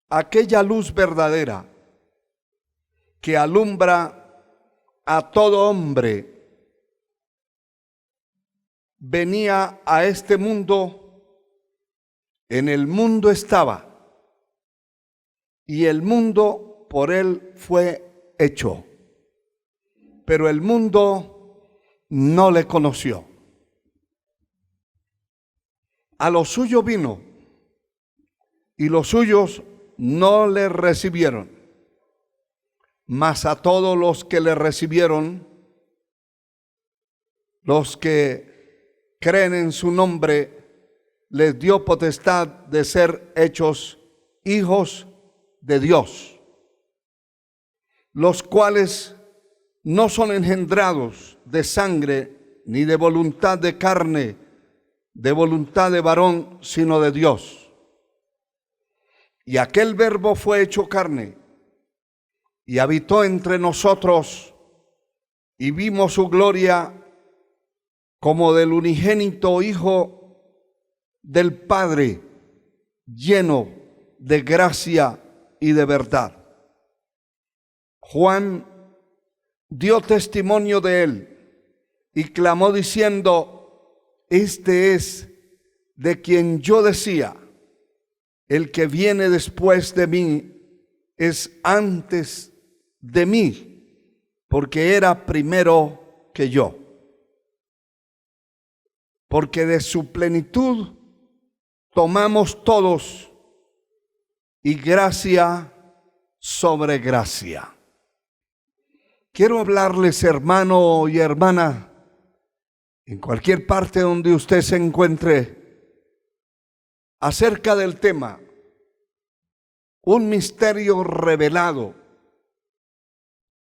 aquella luz verdadera que alumbra a todo hombre, venía a este mundo. En el mundo estaba, y el mundo por él fue hecho, pero el mundo no le conoció. A lo suyo vino, y los suyos no le recibieron. Mas a todos los que le recibieron, los que creen en su nombre, les dio potestad de ser hechos hijos de Dios, los cuales no son engendrados de sangre, ni de voluntad de carne, de voluntad de varón, sino de Dios. Y aquel Verbo fue hecho carne, y habitó entre nosotros, y vimos su gloria como del unigénito Hijo del Padre, lleno de gracia y de verdad. Juan dio testimonio de él y clamó diciendo: este es de quien yo decía, el que viene después de mí es antes de mí, porque era primero que yo. Porque de su plenitud tomamos todos, y gracia sobre gracia. Quiero hablarles, hermano y hermana, en cualquier parte donde usted se encuentre, acerca del tema: un misterio revelado,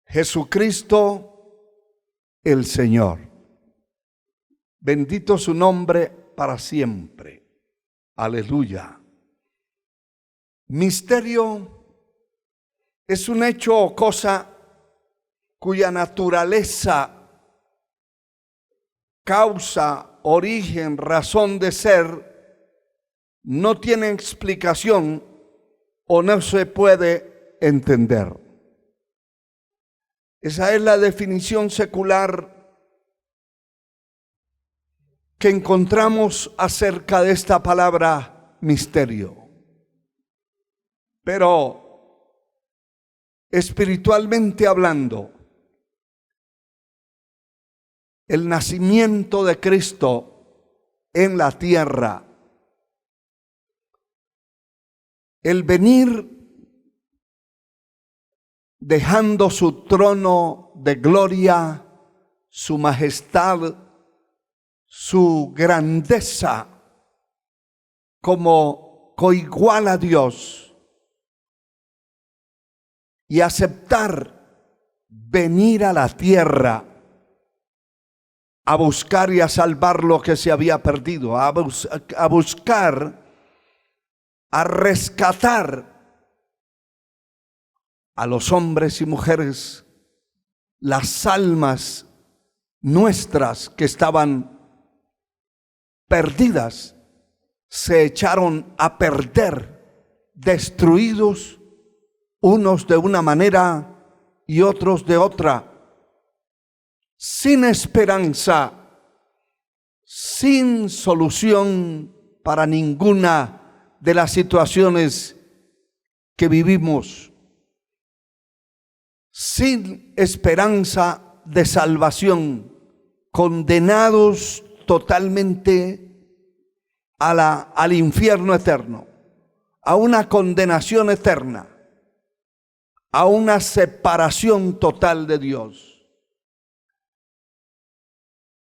Jesucristo el Señor. Bendito su nombre para siempre. Aleluya. Misterio es un hecho o cosa cuya naturaleza, causa, origen, razón de ser no tiene explicación o no se puede entender. Esa es la definición secular que encontramos acerca de esta palabra misterio. Pero espiritualmente hablando, el nacimiento de Cristo en la tierra, el venir dejando su trono de gloria, su majestad, su grandeza como coigual a Dios, y aceptar venir a la tierra a buscar y a salvar lo que se había perdido, a buscar, a rescatar a los hombres y mujeres, las almas nuestras que estaban perdidas, se echaron a perder, destruidos, unos de una manera y otros de otra, sin esperanza, sin solución para ninguna de las situaciones que vivimos, sin esperanza de salvación, condenados totalmente al infierno eterno, a una condenación eterna, a una separación total de Dios.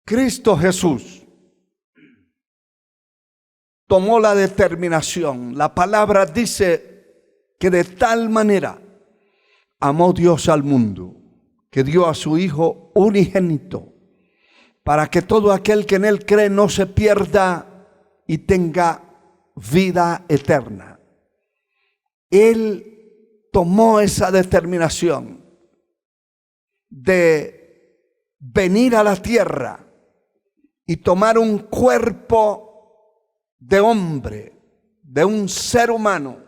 Cristo Jesús tomó la determinación. La palabra dice que de tal manera amó Dios al mundo, que dio a su Hijo unigénito, para que todo aquel que en Él cree no se pierda y tenga vida eterna. Él tomó esa determinación de venir a la tierra y tomar un cuerpo de hombre, de un ser humano,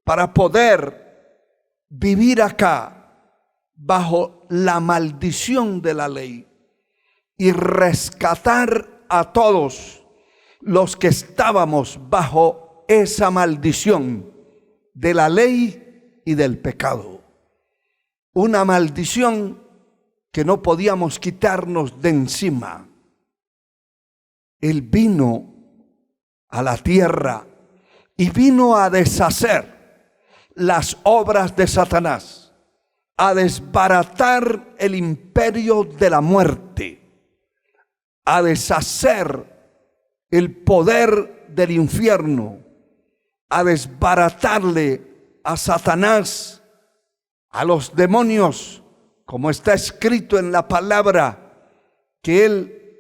para poder vivir acá bajo la maldición de la ley y rescatar a todos los que estábamos bajo esa maldición de la ley y del pecado. Una maldición que no podíamos quitarnos de encima. Él vino a la tierra y vino a deshacer las obras de Satanás, a desbaratar el imperio de la muerte, a deshacer el poder del infierno, a desbaratarle a Satanás, a los demonios, como está escrito en la palabra, que él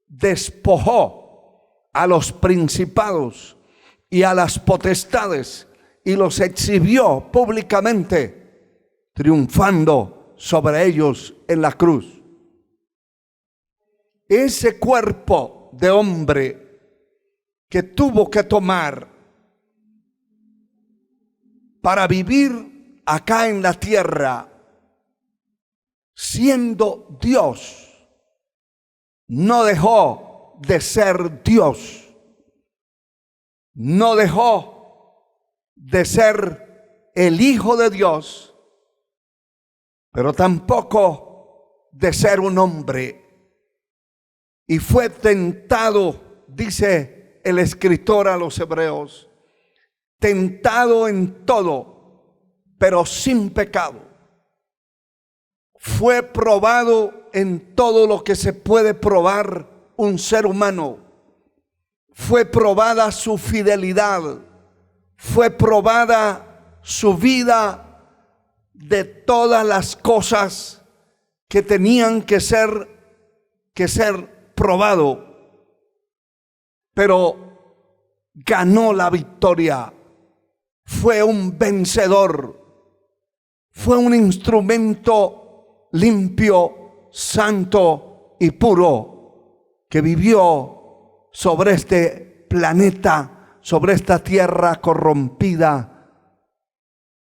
despojó a los principados y a las potestades y los exhibió públicamente, triunfando sobre ellos en la cruz. Ese cuerpo de hombre que tuvo que tomar para vivir acá en la tierra, siendo Dios, no dejó de ser Dios, no dejó de ser el Hijo de Dios, pero tampoco de ser un hombre. Y fue tentado, dice el escritor a los Hebreos, tentado en todo, pero sin pecado. Fue probado en todo lo que se puede probar un ser humano. Fue probada su fidelidad, fue probada su vida de todas las cosas que tenían que ser probado, pero ganó la victoria. Fue un vencedor, fue un instrumento limpio, santo y puro que vivió sobre este planeta, sobre esta tierra corrompida,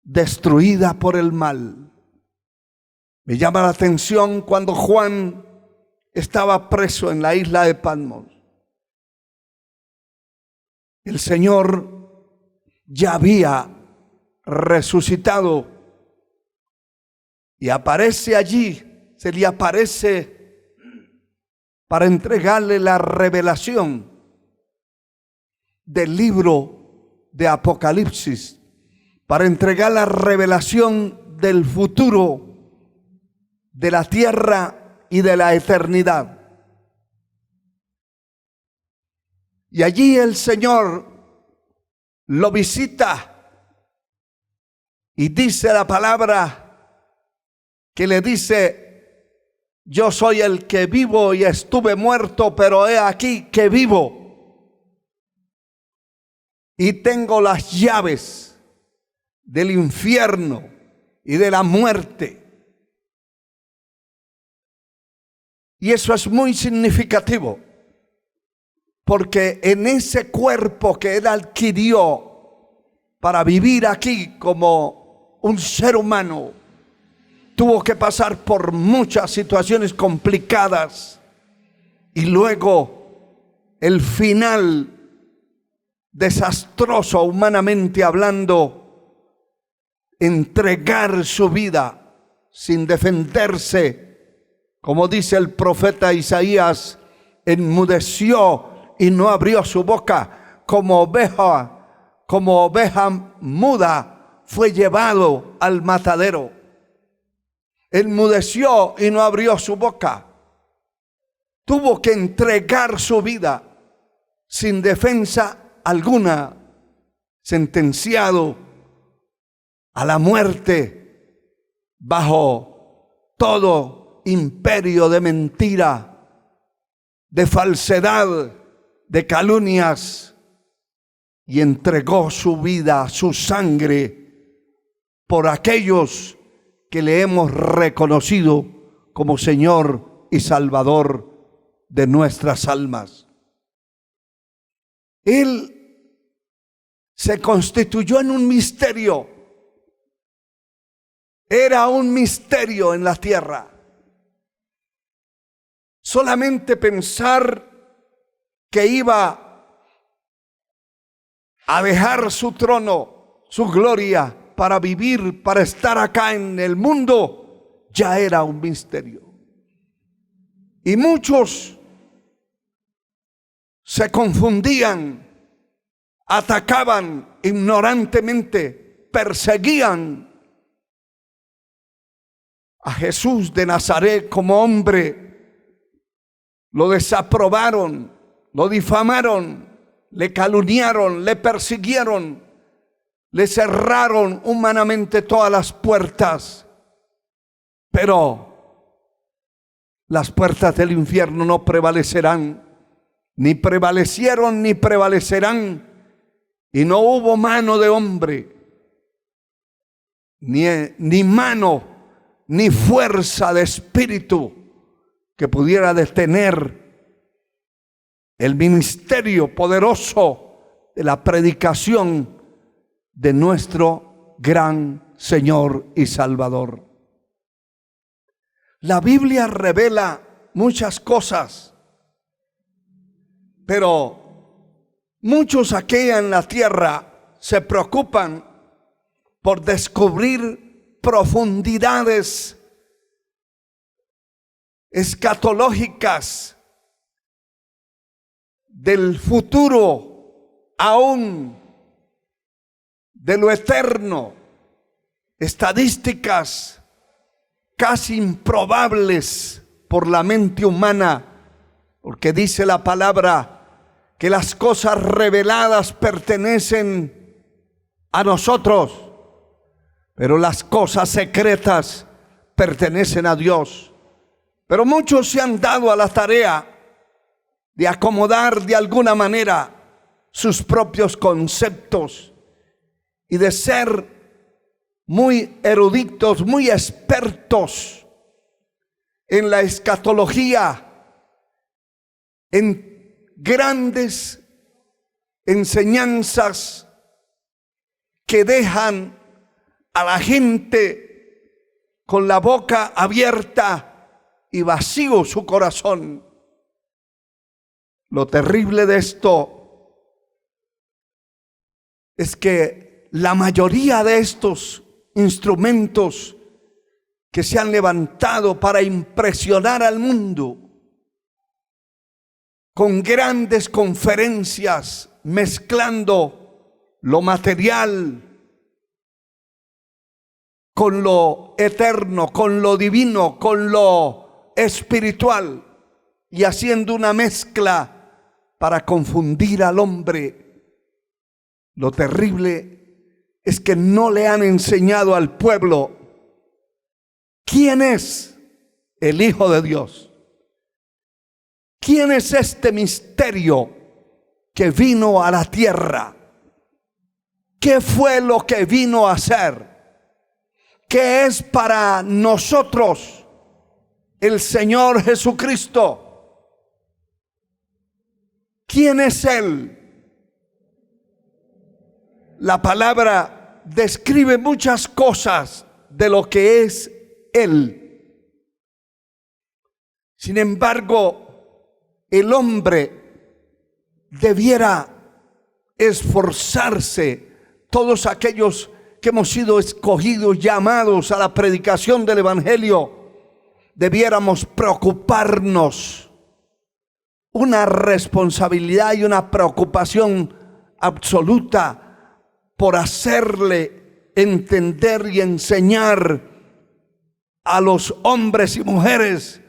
destruida por el mal. Me llama la atención cuando Juan estaba preso en la isla de Patmos. El Señor ya había resucitado y aparece allí, se le aparece para entregarle la revelación del libro de Apocalipsis, para entregar la revelación del futuro de la tierra y de la eternidad. Y allí el Señor lo visita y dice la palabra que le dice: yo soy el que vivo y estuve muerto, pero he aquí que vivo y tengo las llaves del infierno y de la muerte. Y eso es muy significativo, porque en ese cuerpo que él adquirió para vivir aquí como un ser humano, tuvo que pasar por muchas situaciones complicadas y luego el final desastroso humanamente hablando, entregar su vida sin defenderse. Como dice el profeta Isaías, enmudeció y no abrió su boca, como oveja muda fue llevado al matadero. Enmudeció y no abrió su boca. Tuvo que entregar su vida sin defensa alguna, sentenciado a la muerte bajo todo imperio de mentira, de falsedad, de calumnias, y entregó su vida, su sangre, por aquellos que le hemos reconocido como Señor y Salvador de nuestras almas. Él se constituyó en un misterio. Era un misterio en la tierra. Solamente pensar que iba a dejar su trono, su gloria, para vivir, para estar acá en el mundo, ya era un misterio. Y muchos se confundían, atacaban ignorantemente, perseguían a Jesús de Nazaret como hombre. Lo desaprobaron, lo difamaron, le calumniaron, le persiguieron, le cerraron humanamente todas las puertas. Pero las puertas del infierno no prevalecerán, ni prevalecieron ni prevalecerán. Y no hubo mano de hombre, ni mano, ni fuerza de espíritu que pudiera detener el ministerio poderoso de la predicación de nuestro gran Señor y Salvador. La Biblia revela muchas cosas, pero muchos aquí en la tierra se preocupan por descubrir profundidades escatológicas del futuro, aún de lo eterno, estadísticas casi improbables por la mente humana, porque dice la palabra que las cosas reveladas pertenecen a nosotros, pero las cosas secretas pertenecen a Dios. Pero muchos se han dado a la tarea de acomodar de alguna manera sus propios conceptos y de ser muy eruditos, muy expertos en la escatología, en grandes enseñanzas que dejan a la gente con la boca abierta y vacío su corazón. Lo terrible de esto es que la mayoría de estos instrumentos que se han levantado para impresionar al mundo con grandes conferencias, mezclando lo material con lo eterno, con lo divino, con lo espiritual, y haciendo una mezcla para confundir al hombre. Lo terrible es que no le han enseñado al pueblo quién es el Hijo de Dios. ¿Quién es este misterio que vino a la tierra? ¿Qué fue lo que vino a hacer? ¿Qué es para nosotros el Señor Jesucristo? ¿Quién es Él? La palabra describe muchas cosas de lo que es Él. Sin embargo, el hombre debiera esforzarse, todos aquellos que hemos sido escogidos, llamados a la predicación del Evangelio, debiéramos preocuparnos, una responsabilidad y una preocupación absoluta por hacerle entender y enseñar a los hombres y mujeres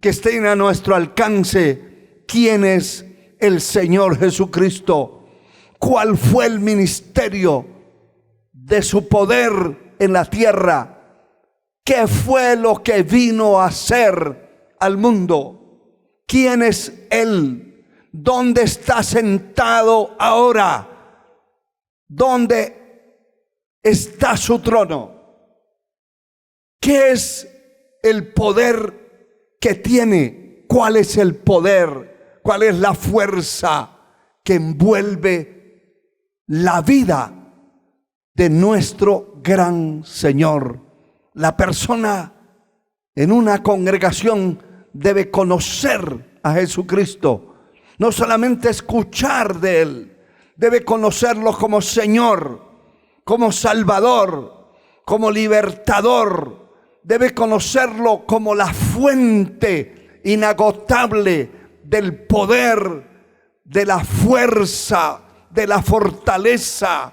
que estén a nuestro alcance quién es el Señor Jesucristo, cuál fue el ministerio de su poder en la tierra, qué fue lo que vino a hacer al mundo. ¿Quién es Él? ¿Dónde está sentado ahora? ¿Dónde está su trono? ¿Qué es el poder que tiene? ¿Cuál es el poder? ¿Cuál es la fuerza que envuelve la vida de nuestro gran Señor. La persona en una congregación debe conocer a Jesucristo, no solamente escuchar de Él, debe conocerlo como Señor, como Salvador, como Libertador, debe conocerlo como la fuente inagotable del poder, de la fuerza, de la fortaleza,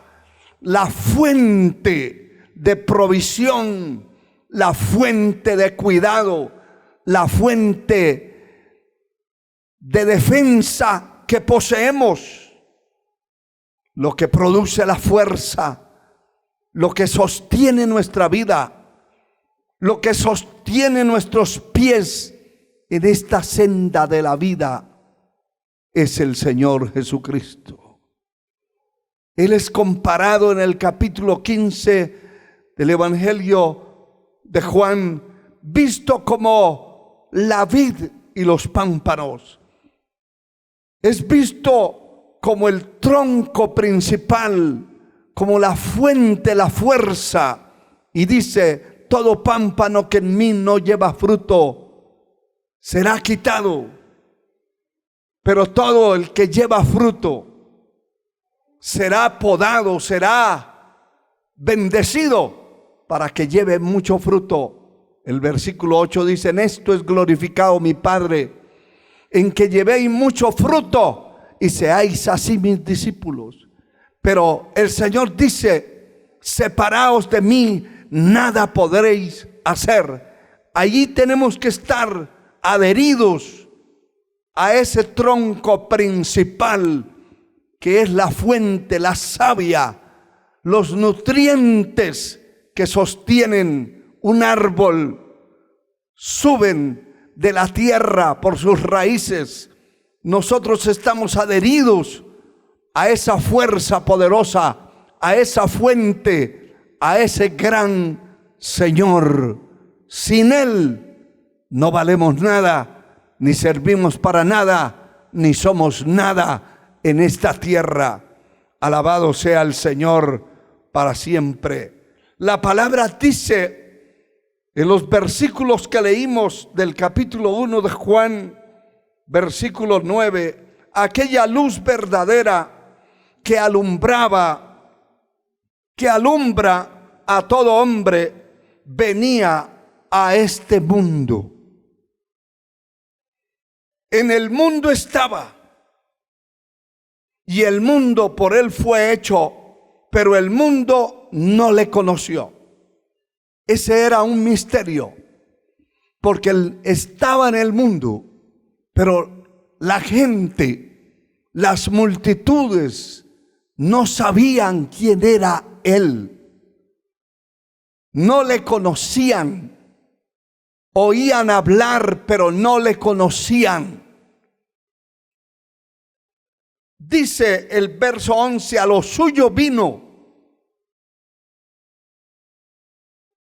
la fuente de provisión, la fuente de cuidado, la fuente de defensa que poseemos, lo que produce la fuerza, lo que sostiene nuestra vida, lo que sostiene nuestros pies en esta senda de la vida, es el Señor Jesucristo. Él es comparado en el capítulo 15 del Evangelio de Juan, visto como la vid y los pámpanos. Es visto como el tronco principal, como la fuente, la fuerza. Y dice: todo pámpano que en mí no lleva fruto será quitado, pero todo el que lleva fruto será podado, será bendecido para que lleve mucho fruto. El versículo 8 dice: en esto es glorificado mi Padre, en que llevéis mucho fruto y seáis así mis discípulos. Pero el Señor dice: separaos de mí, nada podréis hacer. Allí tenemos que estar adheridos a ese tronco principal, que es la fuente, la savia, los nutrientes que sostienen un árbol, suben de la tierra por sus raíces. Nosotros estamos adheridos a esa fuerza poderosa, a esa fuente, a ese gran Señor. Sin Él no valemos nada, ni servimos para nada, ni somos nada en esta tierra. Alabado sea el Señor para siempre. La palabra dice en los versículos que leímos del capítulo 1 de Juan, versículo 9, aquella luz verdadera que alumbra a todo hombre, venía a este mundo. En el mundo estaba, y el mundo por él fue hecho, pero el mundo no le conoció. Ese era un misterio, porque él estaba en el mundo, pero la gente, las multitudes, no sabían quién era él. No le conocían. Oían hablar, pero no le conocían. Dice el verso 11: a lo suyo vino,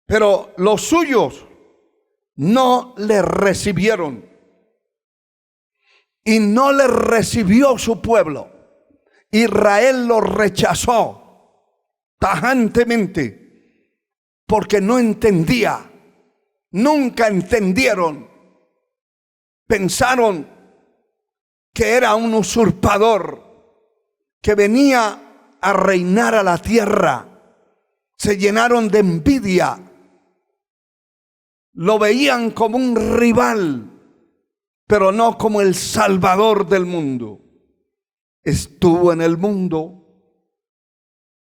pero los suyos no le recibieron. Y no le recibió su pueblo. Israel lo rechazó tajantemente, porque no entendía. Nunca entendieron. Pensaron que era un usurpador, que venía a reinar a la tierra. Se llenaron de envidia. Lo veían como un rival, pero no como el Salvador del mundo. Estuvo en el mundo,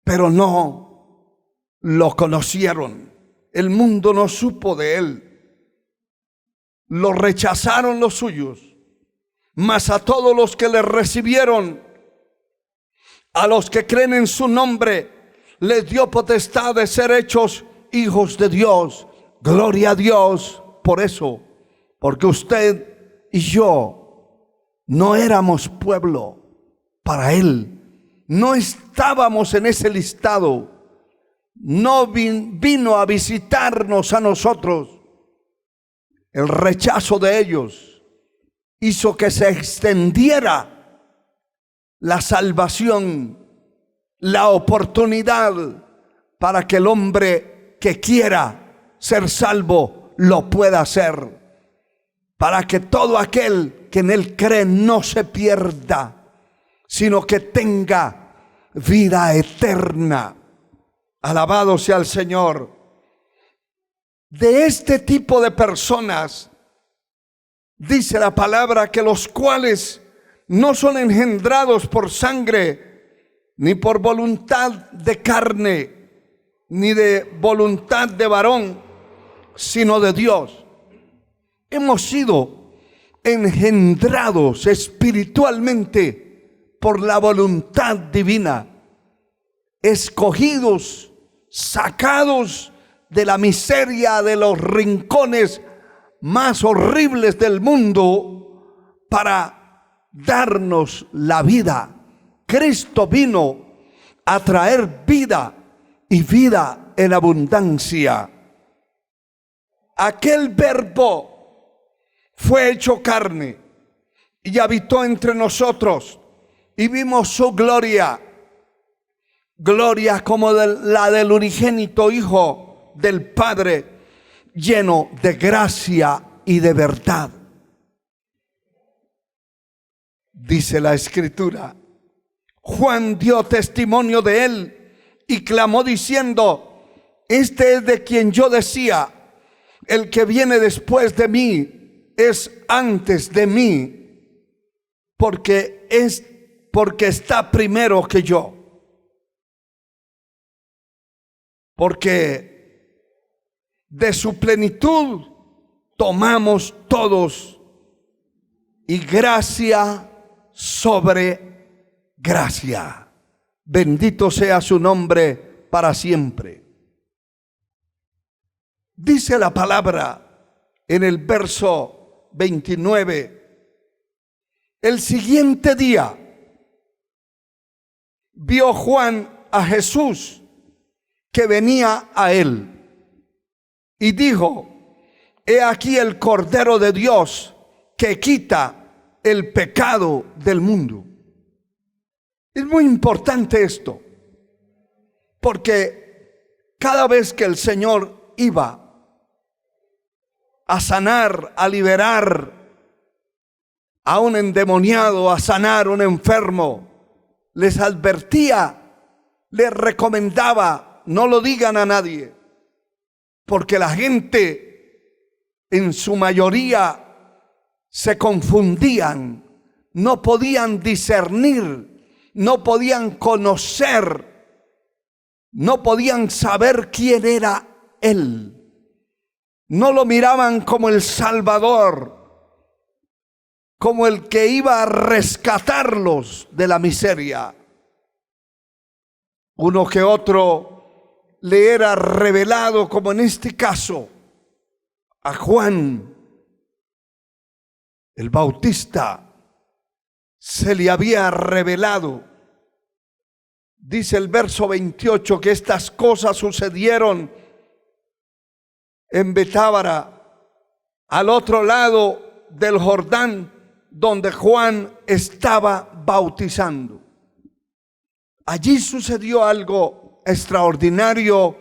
pero no lo conocieron. El mundo no supo de él. Lo rechazaron los suyos. Mas a todos los que le recibieron, a los que creen en su nombre, les dio potestad de ser hechos hijos de Dios. Gloria a Dios por eso, porque usted y yo no éramos pueblo para Él. No estábamos en ese listado. No vino a visitarnos a nosotros. El rechazo de ellos hizo que se extendiera la salvación, la oportunidad para que el hombre que quiera ser salvo lo pueda hacer, para que todo aquel que en él cree no se pierda, sino que tenga vida eterna. Alabado sea el Señor. De este tipo de personas dice la palabra que los cuales no son engendrados por sangre, ni por voluntad de carne, ni de voluntad de varón, sino de Dios. Hemos sido engendrados espiritualmente por la voluntad divina, escogidos, sacados de la miseria, de los rincones más horribles del mundo, para darnos la vida. Cristo vino a traer vida y vida en abundancia. Aquel Verbo fue hecho carne y habitó entre nosotros, y vimos su gloria, gloria como la del unigénito Hijo del Padre, lleno de gracia y de verdad. Dice la Escritura: Juan dio testimonio de él y clamó diciendo: este es de quien yo decía, el que viene después de mí es antes de mí, porque está primero que yo. Porque de su plenitud tomamos todos, y gracia sobre gracia. Bendito sea su nombre para siempre. Dice la palabra en el verso 29: el siguiente día vio Juan a Jesús que venía a él, y dijo: he aquí el Cordero de Dios que quita el pecado del mundo. Es muy importante esto, porque cada vez que el Señor iba a sanar, a liberar a un endemoniado, a sanar a un enfermo, les advertía, les recomendaba: no lo digan a nadie, porque la gente en su mayoría se confundían, no podían discernir, no podían conocer, no podían saber quién era Él. No lo miraban como el Salvador, como el que iba a rescatarlos de la miseria. Uno que otro le era revelado, como en este caso a Juan el Bautista, se le había revelado. Dice el verso 28 que estas cosas sucedieron en Betábara, al otro lado del Jordán, donde Juan estaba bautizando. Allí sucedió algo extraordinario,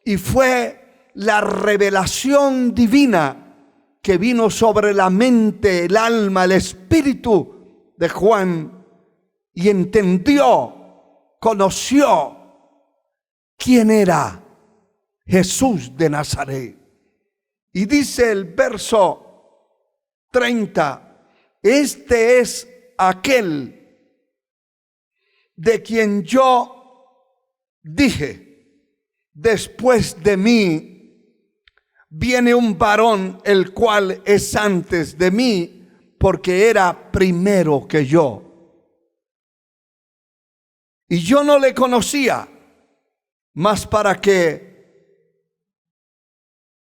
y fue la revelación divina que vino sobre la mente, el alma, el espíritu de Juan, y entendió, conoció quién era Jesús de Nazaret. Y dice el verso 30: este es aquel de quien yo dije: después de mí viene un varón, el cual es antes de mí, porque era primero que yo. Y yo no le conocía, mas para que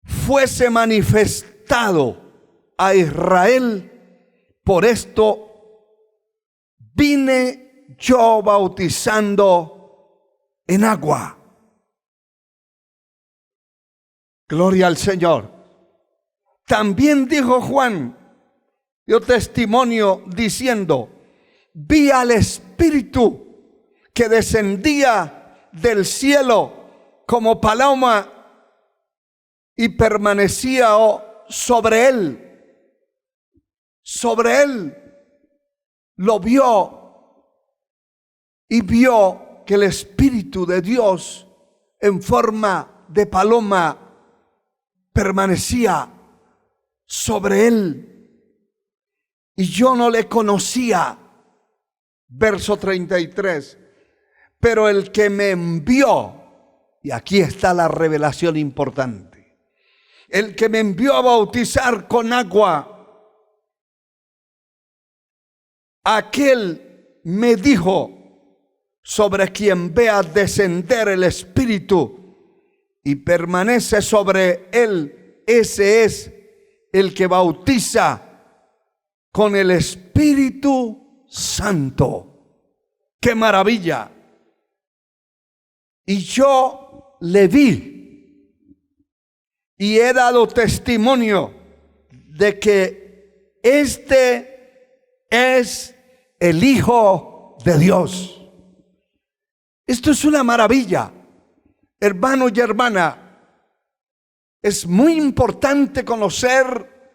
fuese manifestado a Israel, por esto vine yo bautizando en agua. Gloria al Señor. También dijo Juan, dio testimonio diciendo: vi al Espíritu que descendía del cielo como paloma y permanecía sobre él. Sobre él lo vio y vio que el Espíritu de Dios en forma de paloma permanecía sobre él. Y yo no le conocía. Verso 33. Pero el que me envió, y aquí está la revelación importante, el que me envió a bautizar con agua, aquel me dijo, sobre quien vea descender el Espíritu y permanece sobre él, ese es el que bautiza con el Espíritu Santo. ¡Qué maravilla! Y yo le vi y he dado testimonio de que este es el Hijo de Dios. Esto es una maravilla, hermano y hermana. Es muy importante conocer,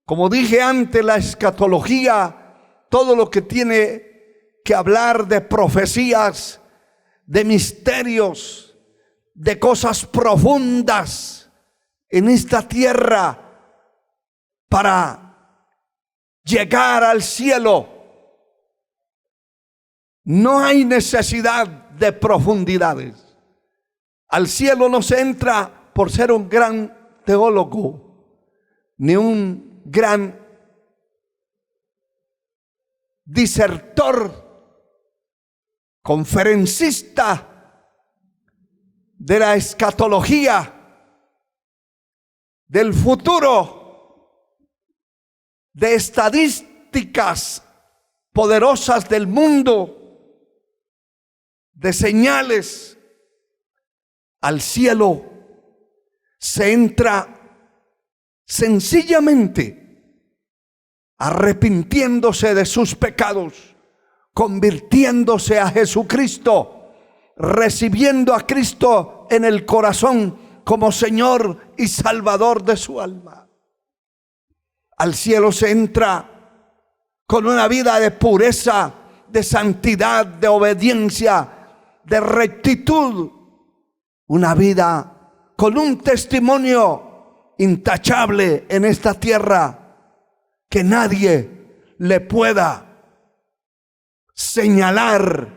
como dije antes, la escatología, todo lo que tiene que hablar de profecías, de misterios, de cosas profundas en esta tierra para llegar al cielo. No hay necesidad de profundidades. Al cielo no se entra por ser un gran teólogo, ni un gran disertor, conferencista de la escatología, del futuro, de estadísticas poderosas del mundo, de señales. Al cielo se entra sencillamente arrepintiéndose de sus pecados, convirtiéndose a Jesucristo, recibiendo a Cristo en el corazón como Señor y Salvador de su alma. Al cielo se entra con una vida de pureza, de santidad, de obediencia, de rectitud, una vida con un testimonio intachable en esta tierra que nadie le pueda señalar